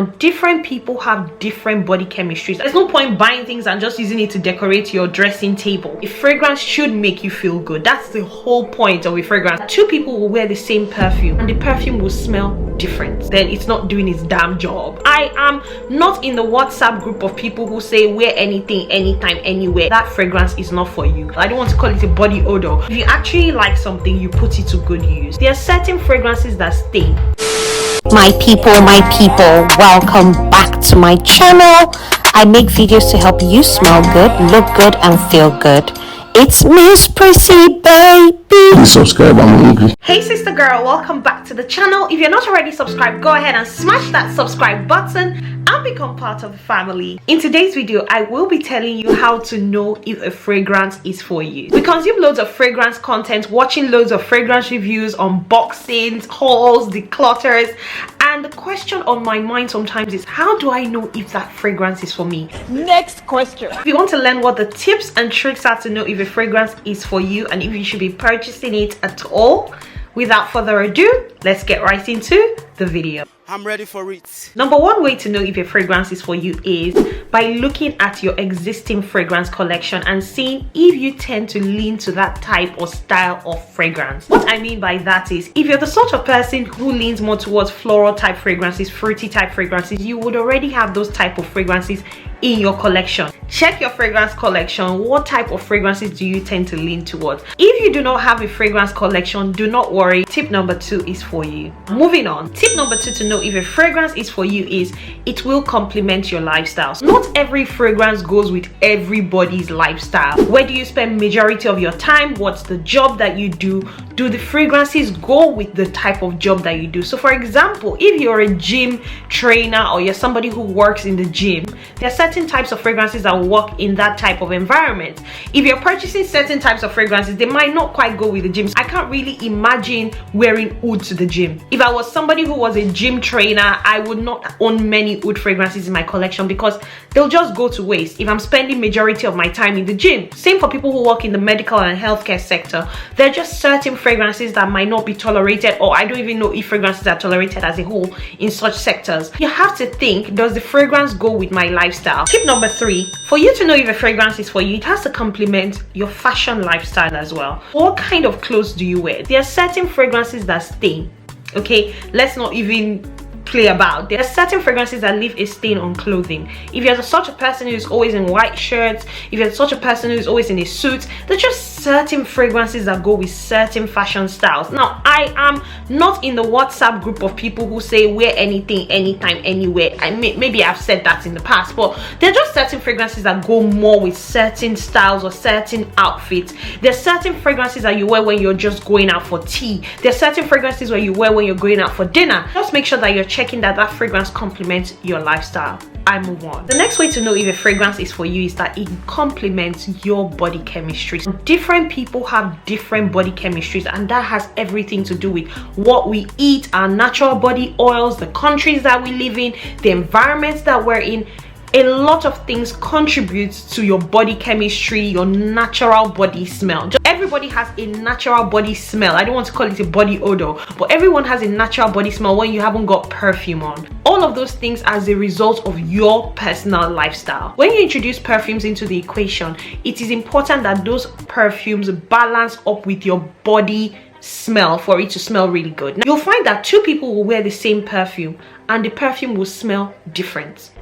Different people have different body chemistries. There's no point buying things and just using it to decorate your dressing table. A fragrance should make you feel good. That's the whole point of a fragrance. Two people will wear the same perfume and the perfume will smell different. Then it's not doing its damn job. I am not in the WhatsApp group of people who say wear anything, anytime, anywhere. That fragrance is not for you. I don't want to call it a body odor. If you actually like something, you put it to good use. There are certain fragrances that stay. My people, welcome back to my channel. I make videos to help you smell good, look good, and feel good. It's Miss Prissy, baby. Please subscribe, I'm hungry. Hey sister girl, welcome back to the channel. If you're not already subscribed, go ahead and smash that subscribe button and become part of the family. In today's video, I will be telling you how to know if a fragrance is for you. We consume loads of fragrance content, watching loads of fragrance reviews, unboxings, hauls, declutters, and the question on my mind sometimes is, how do I know if that fragrance is for me? Next question. If you want to learn what the tips and tricks are to know if a fragrance is for you and if you should be purchasing it at all, without further ado, let's get right into the video. I'm ready for it. Number one way to know if a fragrance is for you is by looking at your existing fragrance collection and seeing if you tend to lean to that type or style of fragrance. What I mean by that is, if you're the sort of person who leans more towards floral type fragrances, fruity type fragrances, you would already have those type of fragrances in your collection. Check your fragrance collection. What type of fragrances do you tend to lean towards? If you do not have a fragrance collection, do not worry. Tip number 2 is for you. Moving on. Tip number 2 to know if a fragrance is for you is it will complement your lifestyle. Not every fragrance goes with everybody's lifestyle. Where do you spend majority of your time? What's the job that you do? Do the fragrances go with the type of job that you do? So for example, if you're a gym trainer or you're somebody who works in the gym, there are certain types of fragrances that work in that type of environment. If you're purchasing certain types of fragrances, they might not quite go with the gym. I can't really imagine wearing oud to the gym. If I was somebody who was a gym trainer, I would not own many oud fragrances in my collection because they'll just go to waste if I'm spending majority of my time in the gym. Same for people who work in the medical and healthcare sector. There are just certain fragrances that might not be tolerated, or I don't even know if fragrances are tolerated as a whole in such sectors. You have to think, does the fragrance go with my lifestyle? Tip number 3, for you to know if a fragrance is for you, it has to complement your fashion lifestyle as well. What kind of clothes do you wear? There are certain fragrances that stain. Okay, let's not even play about. There are certain fragrances that leave a stain on clothing. If you're such a person who's always in white shirts, if you're such a person who's always in a suit, there's just certain fragrances that go with certain fashion styles. Now, I am not in the WhatsApp group of people who say wear anything, anytime, anywhere. Maybe I've said that in the past, but there are just certain fragrances that go more with certain styles or certain outfits. There's certain fragrances that you wear when you're just going out for tea. There's certain fragrances where you wear when you're going out for dinner. Just make sure that you're checking that fragrance complements your lifestyle. I move on. The next way to know if a fragrance is for you is that it complements your body chemistry. Different people have different body chemistries, and that has everything to do with what we eat, our natural body oils, the countries that we live in, the environments that we're in. A lot of things contribute to your body chemistry, your natural body smell. Everybody has a natural body smell. I don't want to call it a body odor, but everyone has a natural body smell when you haven't got perfume on. All of those things as a result of your personal lifestyle. When you introduce perfumes into the equation, it is important that those perfumes balance up with your body smell for it to smell really good. Now, you'll find that two people will wear the same perfume and the perfume will smell different.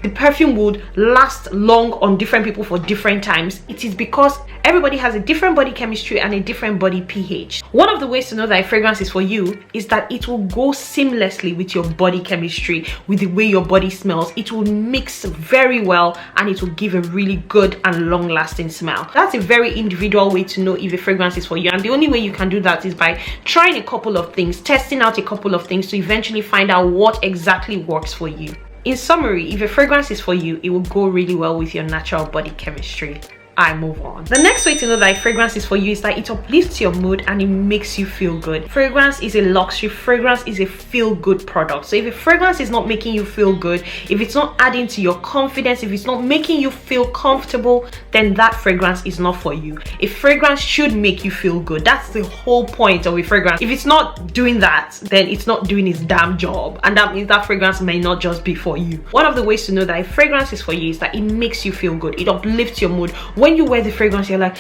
The perfume would last long on different people for different times. It is because everybody has a different body chemistry and a different body pH. One of the ways to know that a fragrance is for you is that it will go seamlessly with your body chemistry, with the way your body smells. It will mix very well and it will give a really good and long-lasting smell. That's a very individual way to know if a fragrance is for you, and the only way you can do that is by trying a couple of things, testing out a couple of things to eventually find out what exactly works for you. In summary, if a fragrance is for you, it will go really well with your natural body chemistry. I move on. The next way to know that a fragrance is for you is that it uplifts your mood and it makes you feel good. Fragrance is a luxury. Fragrance is a feel-good product. So if a fragrance is not making you feel good, if it's not adding to your confidence, if it's not making you feel comfortable, then that fragrance is not for you. A fragrance should make you feel good. That's the whole point of a fragrance. If it's not doing that, then it's not doing its damn job, and that means that fragrance may not just be for you. One of the ways to know that a fragrance is for you is that it makes you feel good. It uplifts your mood. When you wear the fragrance, you're like,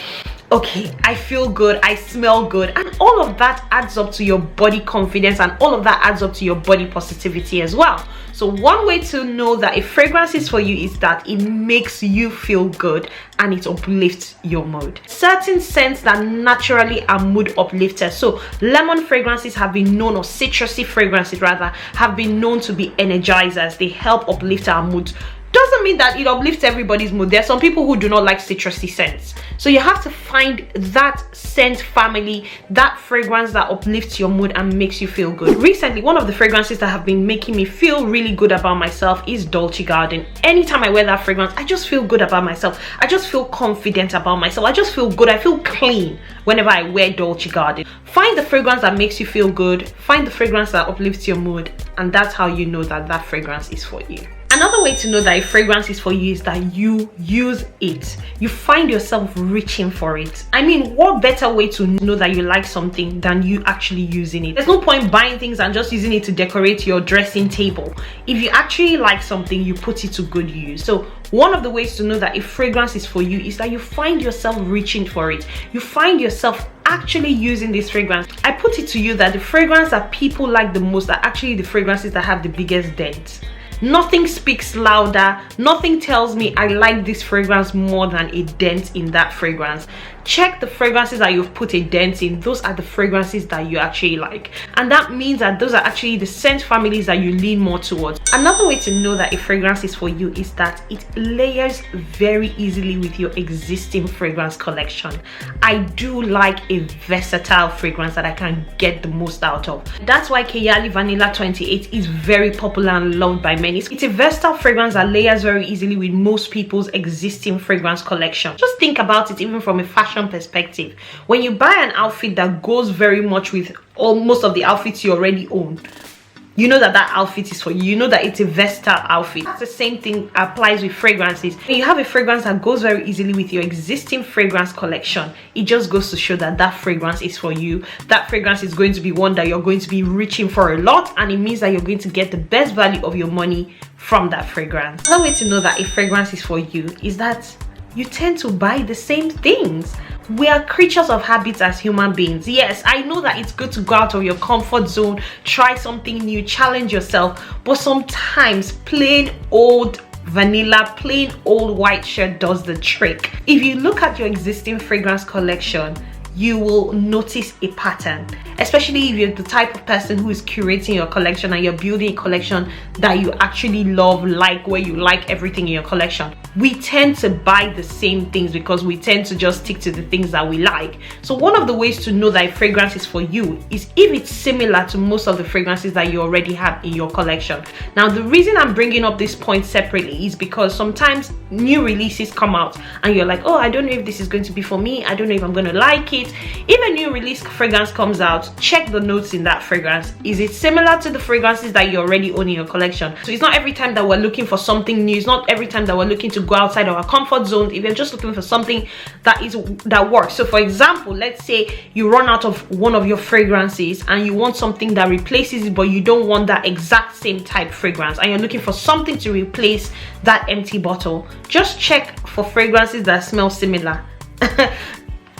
okay, I feel good, I smell good, and all of that adds up to your body confidence, and all of that adds up to your body positivity as well. So one way to know that a fragrance is for you is that it makes you feel good and it uplifts your mood. Certain scents that naturally are mood uplifters. So lemon fragrances have been known, or citrusy fragrances rather, have been known to be energizers. They help uplift our moods. Doesn't mean that it uplifts everybody's mood. There are some people who do not like citrusy scents, so you have to find that scent family, that fragrance that uplifts your mood and makes you feel good. Recently, one of the fragrances that have been making me feel really good about myself is Dolce Garden. Anytime I wear that fragrance, I just feel good about myself. I just feel confident about myself. I just feel good. I feel clean whenever I wear Dolce Garden. Find the fragrance that makes you feel good, find the fragrance that uplifts your mood, and that's how you know that that fragrance is for you. Another way to know that a fragrance is for you is that you use it. You find yourself reaching for it. I mean, what better way to know that you like something than you actually using it? There's no point buying things and just using it to decorate your dressing table. If you actually like something, you put it to good use. So one of the ways to know that a fragrance is for you is that you find yourself reaching for it. You find yourself actually using this fragrance. I put it to you that the fragrance that people like the most are actually the fragrances that have the biggest dent. Nothing speaks louder, nothing tells me I like this fragrance more than a dent in that fragrance. Check the fragrances that you've put a dent in. Those are the fragrances that you actually like, and that means that those are actually the scent families that you lean more towards. Another way to know that a fragrance is for you is that it layers very easily with your existing fragrance collection. I do like a versatile fragrance that I can get the most out of. That's why Kayali Vanilla 28 is very popular and loved by many. It's a versatile fragrance that layers very easily with most people's existing fragrance collection. Just think about it even from a fashion perspective. When you buy an outfit that goes very much with most of the outfits you already own, you know that that outfit is for you. You know that it's a versatile outfit. That's the same thing applies with fragrances. When you have a fragrance that goes very easily with your existing fragrance collection, it just goes to show that that fragrance is for you. That fragrance is going to be one that you're going to be reaching for a lot, and it means that you're going to get the best value of your money from that fragrance. Another way to know that a fragrance is for you is that you tend to buy the same things. We are creatures of habits as human beings. Yes, I know that it's good to go out of your comfort zone, try something new, challenge yourself, but sometimes plain old vanilla, plain old white shirt does the trick. If you look at your existing fragrance collection, you will notice a pattern, especially if you're the type of person who is curating your collection and you're building a collection that you actually love, like where you like everything in your collection. We tend to buy the same things because we tend to just stick to the things that we like. So one of the ways to know that a fragrance is for you is if it's similar to most of the fragrances that you already have in your collection. Now, the reason I'm bringing up this point separately is because sometimes new releases come out and you're like, oh, I don't know if this is going to be for me, I don't know if I'm going to like it. If a new release fragrance comes out, check the notes in that fragrance. Is it similar to the fragrances that you already own in your collection? So it's not every time that we're looking for something new, it's not every time that we're looking to go outside of our comfort zone. If you're just looking for something that works. So for example, let's say you run out of one of your fragrances and you want something that replaces it, but you don't want that exact same type fragrance, and you're looking for something to replace that empty bottle. Just check for fragrances that smell similar.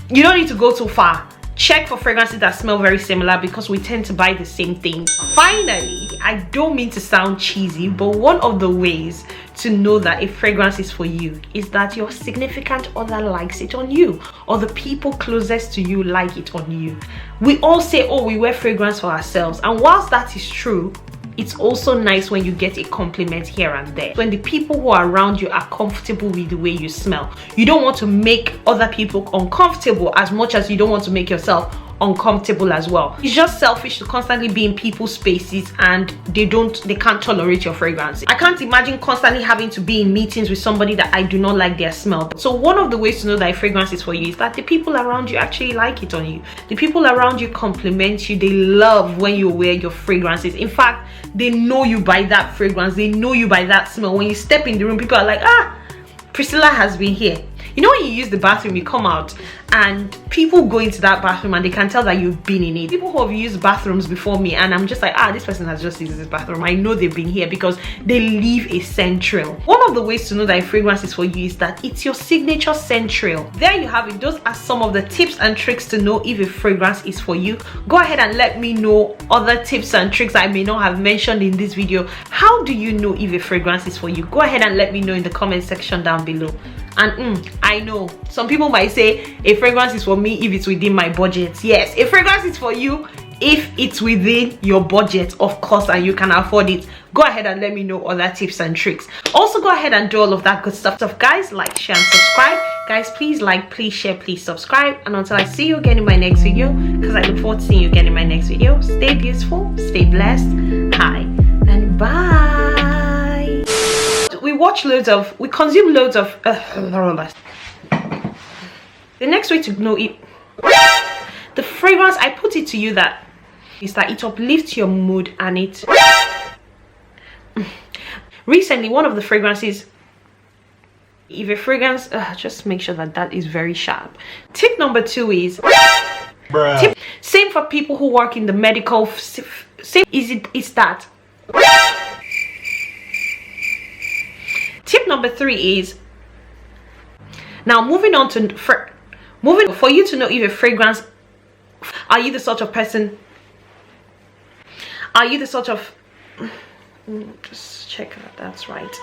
You don't need to go too far. Check for fragrances that smell very similar because we tend to buy the same thing. Finally, I don't mean to sound cheesy, but one of the ways to know that a fragrance is for you is that your significant other likes it on you, or the people closest to you like it on you. We all say, oh, we wear fragrance for ourselves, and whilst that is true, it's also nice when you get a compliment here and there. When the people who are around you are comfortable with the way you smell. You don't want to make other people uncomfortable as much as you don't want to make yourself uncomfortable as well. It's just selfish to constantly be in people's spaces and they can't tolerate your fragrance. I can't imagine constantly having to be in meetings with somebody that I do not like their smell. So one of the ways to know that a fragrance is for you is that the people around you actually like it on you. The people around you compliment you. They love when you wear your fragrances. In fact, they know you by that fragrance. They know you by that smell. When you step in the room, people are like, ah, Priscilla has been here. You know, when you use the bathroom, you come out and people go into that bathroom and they can tell that you've been in it. People who have used bathrooms before me and I'm just like, ah, this person has just used this bathroom. I know they've been here because they leave a scent trail. One of the ways to know that a fragrance is for you is that it's your signature scent trail. There you have it. Those are some of the tips and tricks to know if a fragrance is for you. Go ahead and let me know other tips and tricks I may not have mentioned in this video. How do you know if a fragrance is for you? Go ahead and let me know in the comment section down below. And I know some people might say a fragrance is for me if it's within my budget. Yes, a fragrance is for you if it's within your budget, of course, and you can afford it. Go ahead and let me know other tips and tricks. Also, go ahead and do all of that good stuff. Guys, like, share, and subscribe. Guys, please like, please share, please subscribe. And until I see you again in my next video, because I look forward to seeing you again in my next video, stay beautiful, stay blessed. Hi and bye. We consume loads of the next way to know it, the fragrance, I put it to you that is that it uplifts your mood. And it recently, one of the fragrances, if a fragrance, just make sure that is very sharp. Tip number 2 is same for people who work in the medical, is that tip number 3 is, now moving on to for you to know if a fragrance, are you the sort of person, just check that that's right.